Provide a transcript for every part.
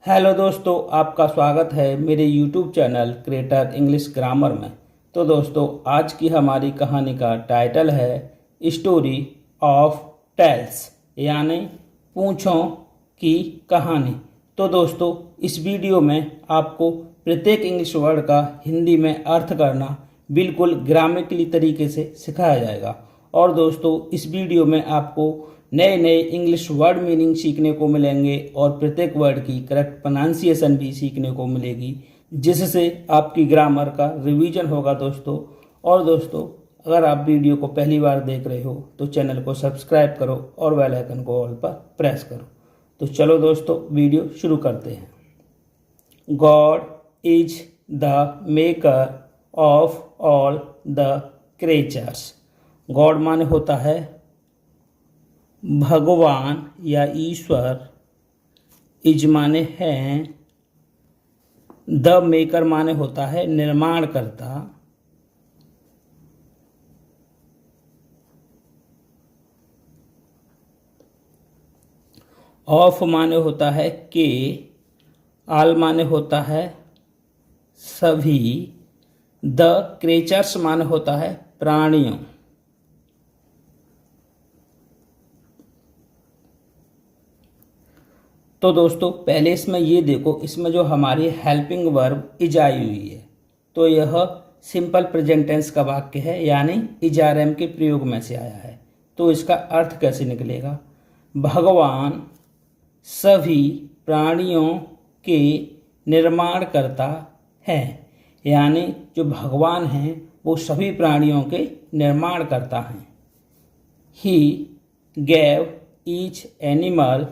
Hello दोस्तों, आपका स्वागत है मेरे YouTube channel creator English grammar में। तो दोस्तों, आज की हमारी कहानी का टाइटल है स्टोरी ऑफ टेल्स, यानी पूंछों की कहानी। तो दोस्तों, इस वीडियो में आपको प्रत्येक इंग्लिश वर्ड का हिंदी में अर्थ करना बिल्कुल ग्रामेटिकली तरीके से सिखाया जाएगा। और दोस्तों, इस वीडियो में आपको नए नए इंग्लिश वर्ड मीनिंग सीखने को मिलेंगे और प्रत्येक वर्ड की करेक्ट प्रोनाउंसिएशन भी सीखने को मिलेगी, जिससे आपकी ग्रामर का रिवीजन होगा दोस्तों। और दोस्तों, अगर आप वीडियो को पहली बार देख रहे हो तो चैनल को सब्सक्राइब करो और बेल आइकन को ऑल पर प्रेस करो। तो चलो दोस्तों, वीडियो शुरू करते हैं। God is the maker of all the creatures. God माने होता है भगवान या ईश्वर। इज माने है, द मेकर माने होता है निर्माण करता, ऑफ माने होता है के, ऑल माने होता है सभी, द क्रिएचर्स माने होता है प्राणियों। तो दोस्तों, पहले इसमें ये देखो, इसमें जो हमारी हेल्पिंग वर्ब इज आई हुई है, तो यह सिंपल प्रेजेंट टेंस का वाक्य है, यानी इज आर एम के प्रयोग में से आया है। तो इसका अर्थ कैसे निकलेगा? भगवान सभी प्राणियों के निर्माण करता है, यानी जो भगवान हैं वो सभी प्राणियों के निर्माण करता हैं। He gave each animal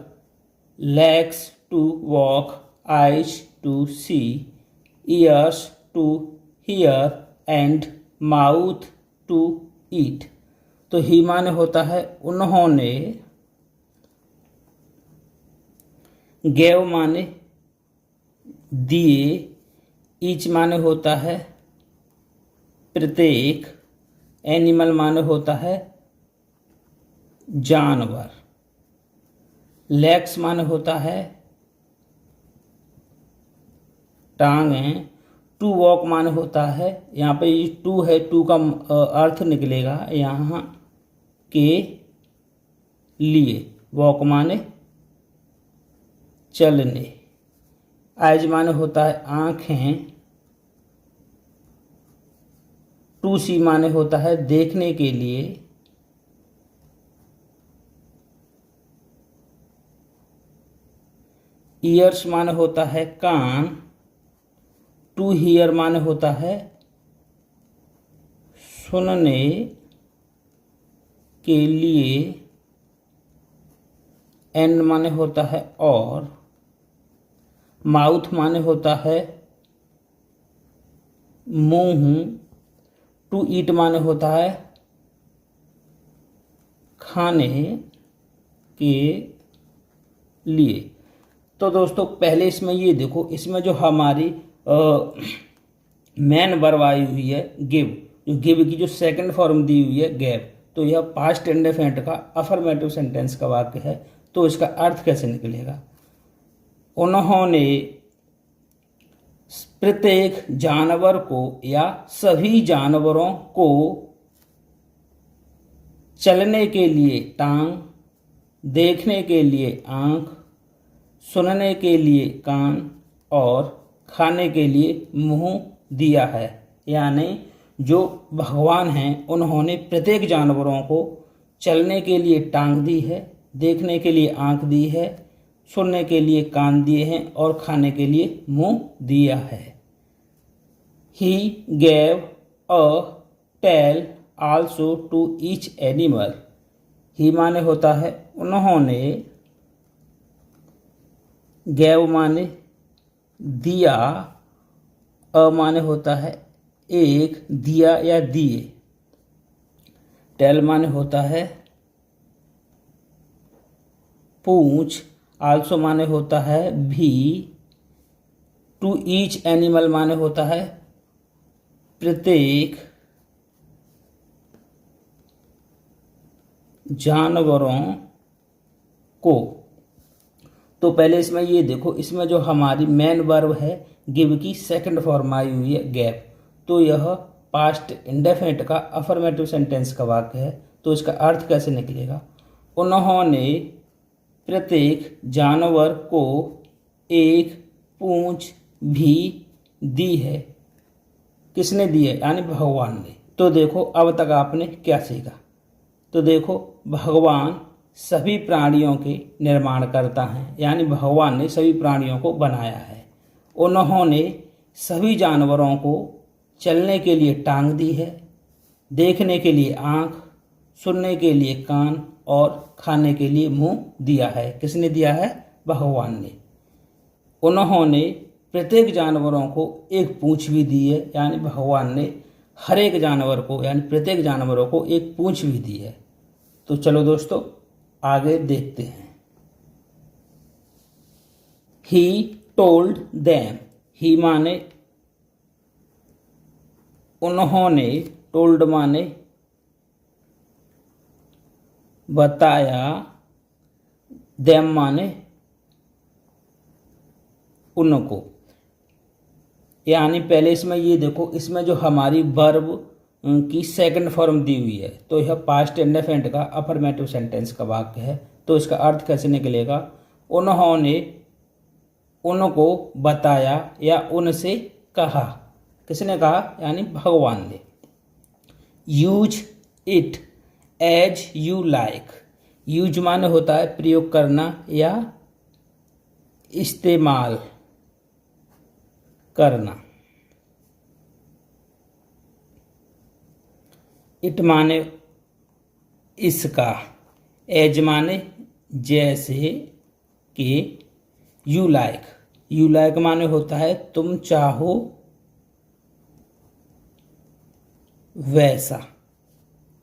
legs to walk, eyes to see, ears to hear and mouth to eat। तो ही माने होता है उन्होंने, गैव माने दिए, ईच माने होता है प्रत्येक, एनिमल माने होता है जानवर, लेग्स माने होता है टांगें, टू वॉक माने होता है, यहाँ पे ये टू है, टू का अर्थ निकलेगा यहाँ के लिए, वॉक माने चलने, आइज माने होता है आँखें, टू सी माने होता है देखने के लिए, ईयर्स माने होता है कान, टू हियर माने होता है सुनने के लिए, एंड माने होता है और, माउथ माने होता है मुंह, टू ईट माने होता है खाने के लिए। तो दोस्तों, पहले इसमें ये देखो, इसमें जो हमारी मेन वर्ब आई हुई है गिव, जो गिव की जो सेकंड फॉर्म दी हुई है गैव, तो यह पास्ट इंडेफिनिट का अफर्मेटिव सेंटेंस का वाक्य है। तो इसका अर्थ कैसे निकलेगा? उन्होंने प्रत्येक जानवर को या सभी जानवरों को चलने के लिए टांग, देखने के लिए आँख, सुनने के लिए कान और खाने के लिए मुंह दिया है। यानी जो भगवान हैं उन्होंने प्रत्येक जानवरों को चलने के लिए टांग दी है, देखने के लिए आँख दी है, सुनने के लिए कान दिए हैं और खाने के लिए मुंह दिया है। He gave a tail also to each animal. ही माने होता है उन्होंने, गैव माने दिया, अ माने होता है एक, दिया या दिए, टेल माने होता है पूंछ, आल्सो माने होता है भी, टू ईच एनिमल माने होता है प्रत्येक जानवरों को। तो पहले इसमें ये देखो, इसमें जो हमारी मेन वर्ब है गिव की सेकंड फॉर्म आई हुई है गैप, तो यह पास्ट इंडेफिनिट का अफर्मेटिव सेंटेंस का वाक्य है। तो इसका अर्थ कैसे निकलेगा? उन्होंने प्रत्येक जानवर को एक पूंछ भी दी है। किसने दी है? यानी भगवान ने। तो देखो अब तक आपने क्या सीखा? तो देखो, भगवान सभी प्राणियों के निर्माण करता है, यानी भगवान ने सभी प्राणियों को बनाया है। उन्होंने सभी जानवरों को चलने के लिए टांग दी है, देखने के लिए आँख, सुनने के लिए कान और खाने के लिए मुंह दिया है। किसने दिया है? भगवान ने। उन्होंने प्रत्येक जानवरों को एक पूंछ भी दी है, यानी भगवान ने हर एक जानवर को यानी प्रत्येक जानवरों को एक पूंछ भी दी है। तो चलो दोस्तों आगे देखते हैं। ही टोल्ड देम, ही माने उन्होंने, टोल्ड माने बताया, देम माने उनको। यानी पहले इसमें ये देखो, इसमें जो हमारी वर्ब की सेकंड फॉर्म दी हुई है, तो यह पास्ट इंडेफिनिट का अफर्मेटिव सेंटेंस का वाक्य है। तो इसका अर्थ कैसे निकलेगा? उन्होंने उनको बताया या उनसे कहा। किसने कहा? यानी भगवान ने। Use it as you like, use माने होता है प्रयोग करना या इस्तेमाल करना। इट माने इसका, एज माने जैसे कि, यू लाइक, यू लाइक माने होता है तुम चाहो वैसा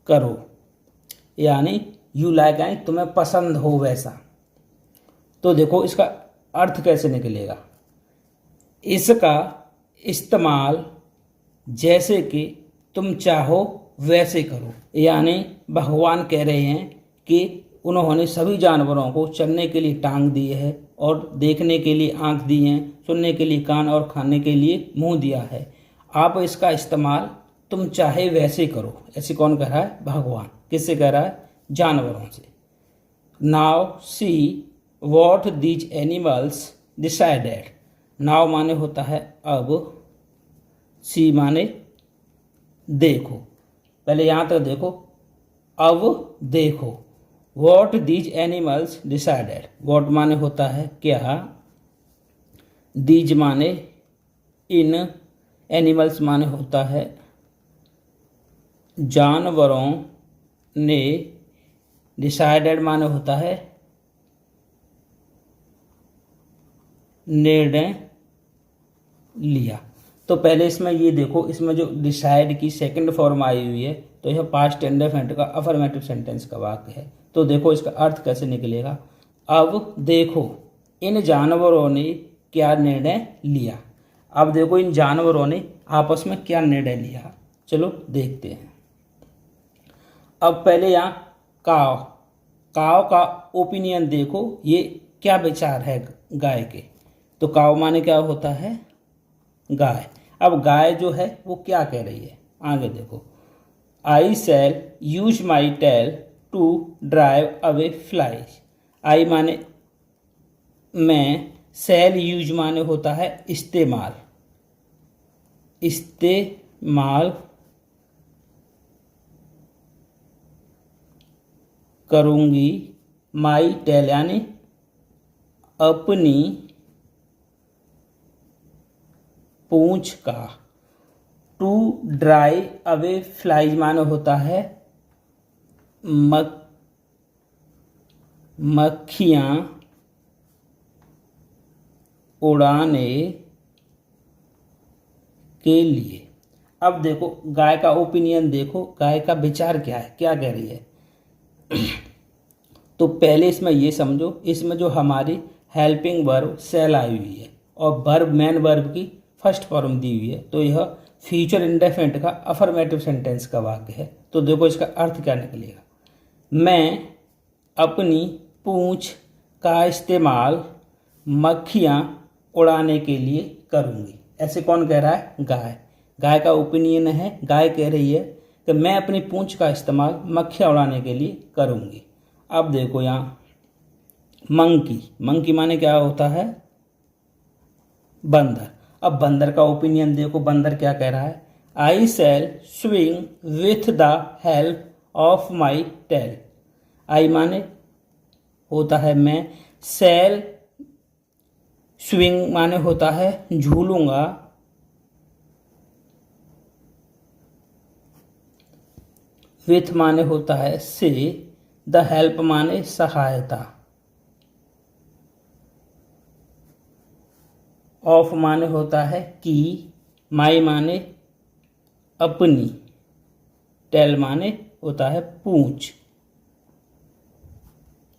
करो, यानी यू लाइक यानी तुम्हें पसंद हो वैसा। तो देखो इसका अर्थ कैसे निकलेगा? इसका इस्तेमाल जैसे कि तुम चाहो वैसे करो, यानी भगवान कह रहे हैं कि उन्होंने सभी जानवरों को चलने के लिए टांग दी है और देखने के लिए आँख दी हैं, सुनने के लिए कान और खाने के लिए मुंह दिया है। आप इसका इस्तेमाल तुम चाहे वैसे करो। ऐसे कौन कह रहा है? भगवान। किससे कह रहा है? जानवरों से। Now see what these animals decided, now माने होता है अब, सी माने देखो। पहले यहाँ तक देखो, अब देखो। What these animals decided, what माने होता है क्या, दीज माने इन, एनिमल्स माने होता है जानवरों ने, डिसाइडेड माने होता है निर्णय लिया। तो पहले इसमें ये देखो, इसमें जो डिसाइड की सेकंड फॉर्म आई हुई है, तो यह पास्ट इंडेफिनिट का अफर्मेटिव सेंटेंस का वाक्य है। तो देखो इसका अर्थ कैसे निकलेगा? अब देखो इन जानवरों ने क्या निर्णय लिया। अब देखो इन जानवरों ने आपस में क्या निर्णय लिया, चलो देखते हैं। अब पहले यहाँ काव, काव का ओपिनियन देखो, ये क्या विचार है गाय के। तो काव माने क्या होता है? गाय। अब गाय जो है वो क्या कह रही है, आगे देखो। I shall use my tail to drive away flies, I माने मैं, शैल यूज माने होता है इस्तेमाल, इस्तेमाल करूंगी, माई टेल यानी अपनी पूंछ का, टू ड्राई अवे फ्लाइज माने होता है मक्खियाँ उड़ाने के लिए। अब देखो गाय का ओपिनियन देखो, गाय का विचार क्या है, क्या कह रही है। तो पहले इसमें ये समझो, इसमें जो हमारी हेल्पिंग वर्ब शैल आई हुई है और वर्ब मेन वर्ब की फर्स्ट फॉर्म दी हुई है, तो यह फ्यूचर इंडेफिनिट का अफर्मेटिव सेंटेंस का वाक्य है। तो देखो इसका अर्थ क्या निकलेगा। मैं अपनी पूंछ का इस्तेमाल मक्खियाँ उड़ाने के लिए करूँगी। ऐसे कौन कह रहा है? गाय। गाय का ओपिनियन है, गाय कह रही है कि मैं अपनी पूंछ का इस्तेमाल मक्खियाँ उड़ाने के लिए करूँगी। अब देखो यहाँ मंकी, मंकी माने क्या होता है? बंदर। अब बंदर का ओपिनियन देखो, बंदर क्या कह रहा है? I shall swing with the help of my tail. I माने होता है मैं, शैल स्विंग माने होता है झूलूंगा, विथ माने होता है से, द हेल्प माने सहायता, ऑफ माने होता है कि, माई माने अपनी, टेल माने होता है पूंछ।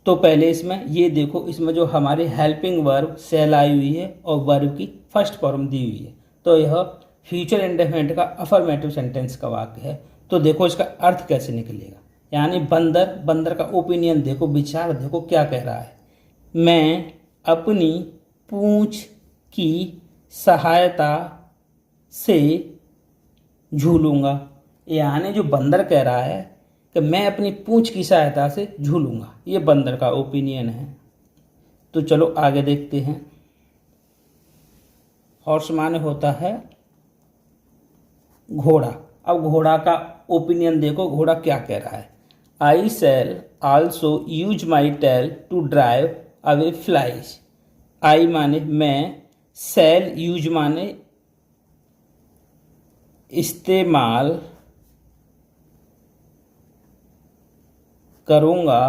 तो पहले इसमें ये देखो, इसमें जो हमारी हेल्पिंग वर्ब शैल आई हुई है और वर्ब की फर्स्ट फॉर्म दी हुई है, तो यह फ्यूचर इंडेफिनिट का अफर्मेटिव सेंटेंस का वाक्य है। तो देखो इसका अर्थ कैसे निकलेगा। यानी बंदर, बंदर का ओपिनियन देखो, विचार देखो क्या कह रहा है? मैं अपनी पूंछ की सहायता से झूलूंगा। यानी जो बंदर कह रहा है कि मैं अपनी पूंछ की सहायता से झूलूंगा, ये बंदर का ओपिनियन है। तो चलो आगे देखते हैं। हॉर्स माने होता है घोड़ा। अब घोड़ा का ओपिनियन देखो, घोड़ा क्या कह रहा है? I shall also use my tail to drive away flies. I माने मैं, शैल यूज माने इस्तेमाल करूँगा,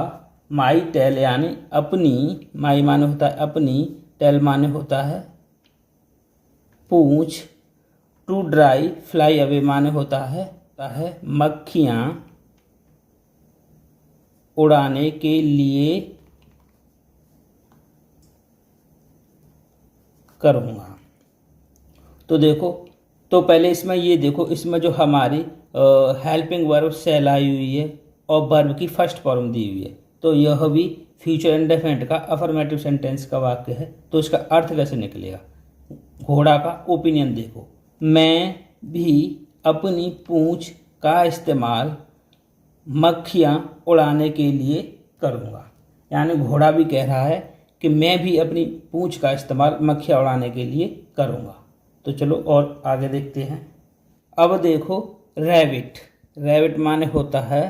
माई टेल यानी अपनी, माई माने होता है अपनी, टेल माने होता है पूंछ, टू ड्राई फ्लाई अवे माने होता है मक्खियाँ उड़ाने के लिए करूँगा। तो देखो, तो पहले इसमें ये देखो, इसमें जो हमारी हेल्पिंग वर्ब शैल आई हुई है और वर्ब की फर्स्ट फॉर्म दी हुई है, तो यह भी फ्यूचर इंडेफिनिट का अफर्मेटिव सेंटेंस का वाक्य है। तो इसका अर्थ कैसे निकलेगा? घोड़ा का ओपिनियन देखो, मैं भी अपनी पूंछ का इस्तेमाल मक्खियाँ उड़ाने के लिए करूँगा। यानी घोड़ा भी कह रहा है कि मैं भी अपनी पूंछ का इस्तेमाल मक्खियाँ उड़ाने के लिए करूँगा। तो चलो और आगे देखते हैं। अब देखो रैबिट। रैबिट माने होता है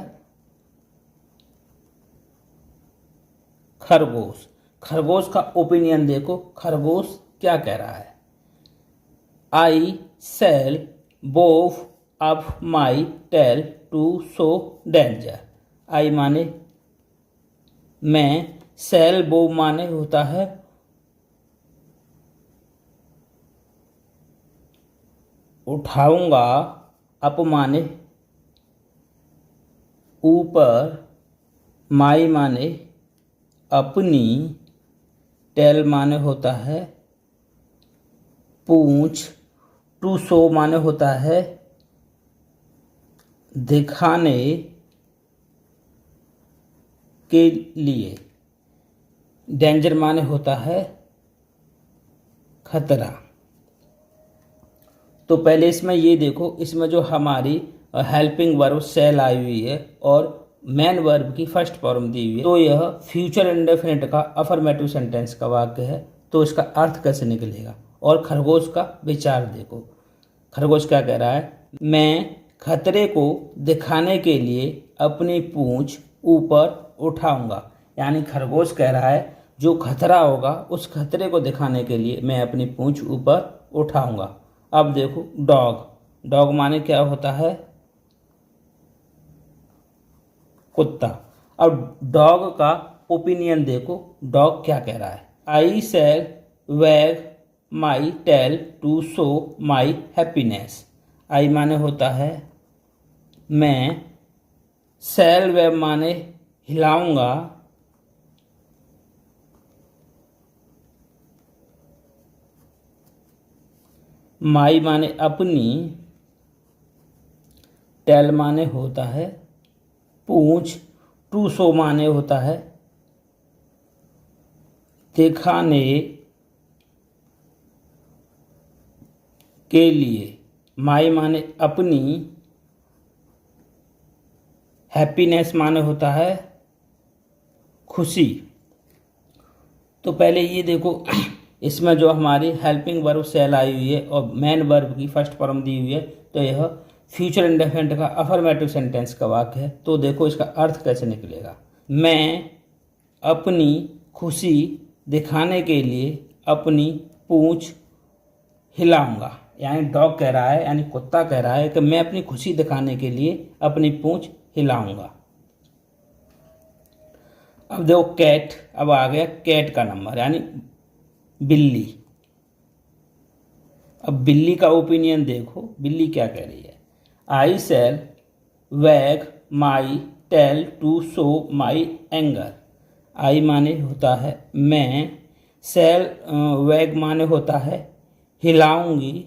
खरगोश। खरगोश का ओपिनियन देखो, खरगोश क्या कह रहा है? I shall bow up my tail to show danger. I माने मैं, शैल बोव माने होता है उठाऊंगा, अप माने ऊपर, माई माने अपनी, टेल माने होता है पूंछ, टू शो माने होता है दिखाने के लिए, डेंजर माने होता है खतरा। तो पहले इसमें ये देखो, इसमें जो हमारी हेल्पिंग वर्ब शैल आई हुई है और मेन वर्ब की फर्स्ट फॉर्म दी हुई है, तो यह फ्यूचर इंडेफिनिट का अफर्मेटिव सेंटेंस का वाक्य है। तो इसका अर्थ कैसे निकलेगा? और खरगोश का विचार देखो, खरगोश क्या कह रहा है? मैं खतरे को दिखाने के लिए अपनी पूंछ ऊपर उठाऊंगा। यानी खरगोश कह रहा है जो खतरा होगा उस खतरे को दिखाने के लिए मैं अपनी पूंछ ऊपर उठाऊंगा। अब देखो डॉग। डॉग माने क्या होता है? कुत्ता। अब डॉग का ओपिनियन देखो, डॉग क्या कह रहा है? I shall wag my tail to show my happiness. I माने होता है मैं, शैल वैग माने हिलाऊंगा, माई माने अपनी, टेल माने होता है पूंछ, टू शो माने होता है दिखाने के लिए, माई माने अपनी, हैप्पीनेस माने होता है खुशी। तो पहले ये देखो, इसमें जो हमारी हेल्पिंग वर्ब सेल आई हुई है और मेन वर्ब की फर्स्ट फॉर्म दी हुई है, तो यह फ्यूचर इंडेफिनिट का अफर्मेटिव सेंटेंस का वाक्य है। तो देखो इसका अर्थ कैसे निकलेगा। मैं अपनी खुशी दिखाने के लिए अपनी पूंछ हिलाऊंगा, यानी डॉग कह रहा है, यानी कुत्ता कह रहा है कि मैं अपनी खुशी दिखाने के लिए अपनी पूंछ हिलाऊंगा। अब देखो कैट, अब आ गया कैट का नंबर, यानी बिल्ली। अब बिल्ली का ओपिनियन देखो, बिल्ली क्या कह रही है। I shall wag my tail to show my anger. I माने होता है मैं, शैल वैग माने होता है हिलाऊंगी,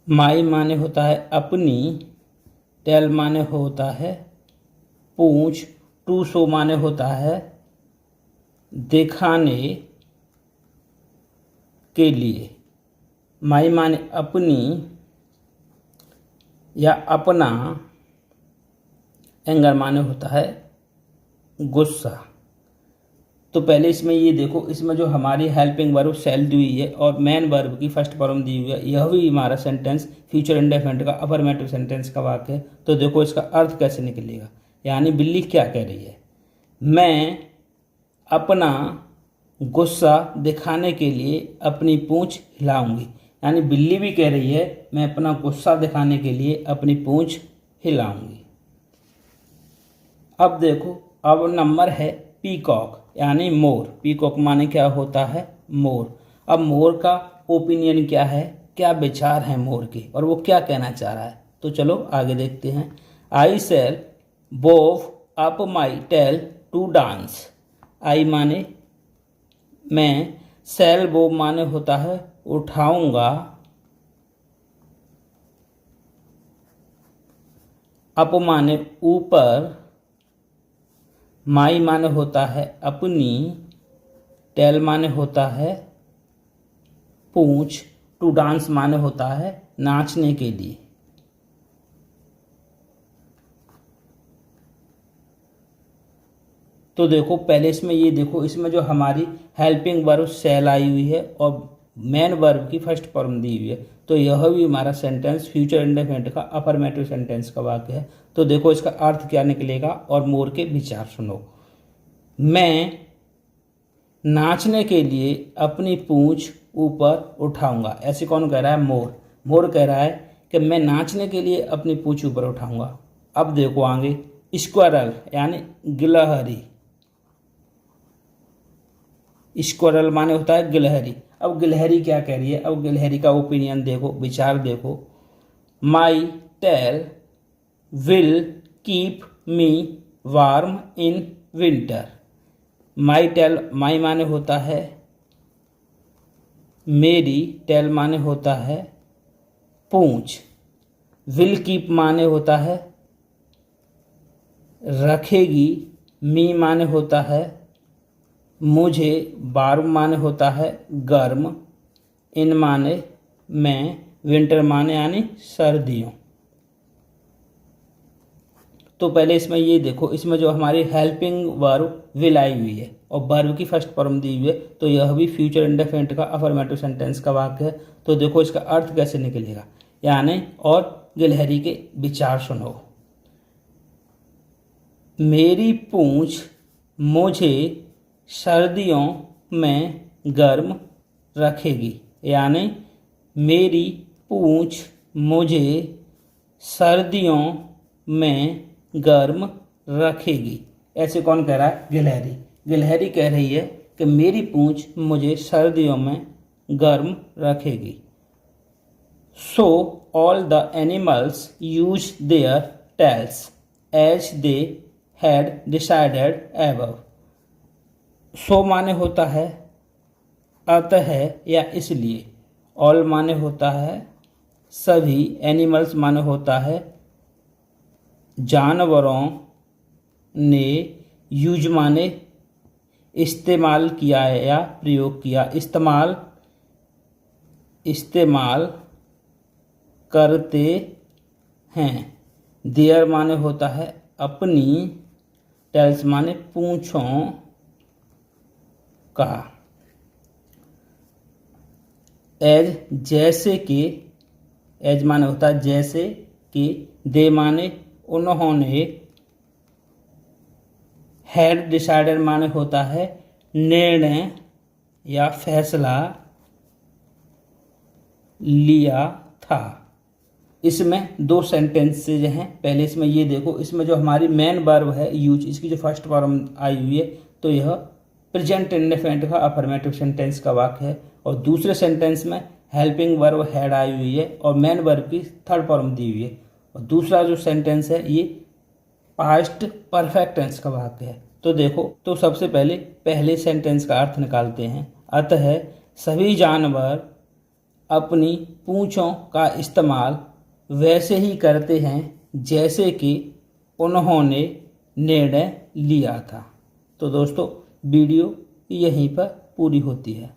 माई माने होता है अपनी, टेल माने होता है पूंछ, टू शो माने होता है दिखाने के लिए, माई माने अपनी या अपना, एंगर माने होता है गुस्सा। तो पहले इसमें ये देखो, इसमें जो हमारी हेल्पिंग वर्ब सेल दी हुई है और मेन वर्ब की फर्स्ट फॉर्म दी हुई है, यह भी हमारा सेंटेंस फ्यूचर इंडेफिनिट का अफर्मेटिव सेंटेंस का वाक्य है। तो देखो इसका अर्थ कैसे निकलेगा। यानी बिल्ली क्या कह रही है, मैं अपना गुस्सा दिखाने के लिए अपनी पूंछ हिलाऊंगी। यानी बिल्ली भी कह रही है मैं अपना गुस्सा दिखाने के लिए अपनी पूंछ हिलाऊंगी। अब देखो, अब नंबर है पीकॉक, यानी मोर। पीकॉक माने क्या होता है, मोर। अब मोर का ओपिनियन क्या है, क्या विचार है मोर के, और वो क्या कहना चाह रहा है। तो चलो आगे देखते हैं। I shall bow up my tail to dance. I माने मैं, शैल बोव माने होता है उठाऊंगा, अप माने ऊपर, माई माने होता है अपनी, टेल माने होता है पूंछ, टू डांस माने होता है नाचने के लिए। तो देखो पहले इसमें ये देखो, इसमें जो हमारी हेल्पिंग वर्ब सेल आई हुई है और मेन वर्ब की फर्स्ट फॉर्म दी हुई है, तो यह भी हमारा सेंटेंस फ्यूचर इंडेफिनिट का अफर्मेटिव सेंटेंस का वाक्य है। तो देखो इसका अर्थ क्या निकलेगा और मोर के विचार सुनो। मैं नाचने के लिए अपनी पूंछ ऊपर उठाऊंगा। ऐसे कौन कह रहा है, मोर। मोर कह रहा है कि मैं नाचने के लिए अपनी पूंछ ऊपर उठाऊंगा। अब देखो आगे, स्क्वायरल यानी गिलहरी। स्क्वायरल माने होता है गिलहरी। अब गिलहरी क्या कह रही है, अब गिलहरी का ओपिनियन देखो, विचार देखो। My tail will keep me warm in winter. My tail, my माने होता है मेरी, टेल माने होता है पूंछ, विल कीप माने होता है रखेगी, मी माने होता है मुझे, वार्म माने होता है गर्म, इन माने मैं, विंटर माने यानी सर्दियों। तो पहले इसमें ये देखो, इसमें जो हमारी हेल्पिंग वर्ब विल आई हुई है और वर्ब की फर्स्ट फॉर्म दी हुई है, तो यह भी फ्यूचर इंडेफिनिट का अफर्मेटिव सेंटेंस का वाक्य है। तो देखो इसका अर्थ कैसे निकलेगा। यानी और गिलहरी के विचार सुनो। मेरी पूंछ मुझे सर्दियों में गर्म रखेगी। यानी मेरी पूंछ मुझे सर्दियों में गर्म रखेगी। ऐसे कौन कह रहा है, गिलहरी। गिलहरी कह रही है कि मेरी पूंछ मुझे सर्दियों में गर्म रखेगी। So all the animals use their tails as they had decided above. So माने होता है अतः या इसलिए, ऑल माने होता है सभी, एनिमल्स माने होता है जानवरों ने, यूज माने इस्तेमाल किया या प्रयोग किया। इस्तेमाल करते हैं। देयर माने होता है अपनी, टेल्स माने पूंछों का। एज जैसे कि, एज माने होता है जैसे कि, दे माने उन्होंने, हैड डिसाइडेड माने होता है निर्णय या फैसला लिया था। इसमें दो सेंटेंसेज हैं। पहले इसमें ये देखो, इसमें जो हमारी मेन वर्ब है यूज, इसकी जो फर्स्ट फॉर्म आई हुई है, तो यह प्रेजेंट इंडेफिनिट का अफर्मेटिव सेंटेंस का वाक्य है। और दूसरे सेंटेंस में हेल्पिंग वर्ब हैड आई हुई है और मेन वर्ब की थर्ड फॉर्म दी हुई है। और दूसरा जो सेंटेंस है ये पास्ट परफेक्ट टेंस का वाक्य है। तो देखो, तो सबसे पहले सेंटेंस का अर्थ निकालते हैं। अतः सभी जानवर अपनी पूंछों का इस्तेमाल वैसे ही करते हैं जैसे कि उन्होंने निर्णय लिया था। तो दोस्तों, वीडियो यहीं पर पूरी होती है।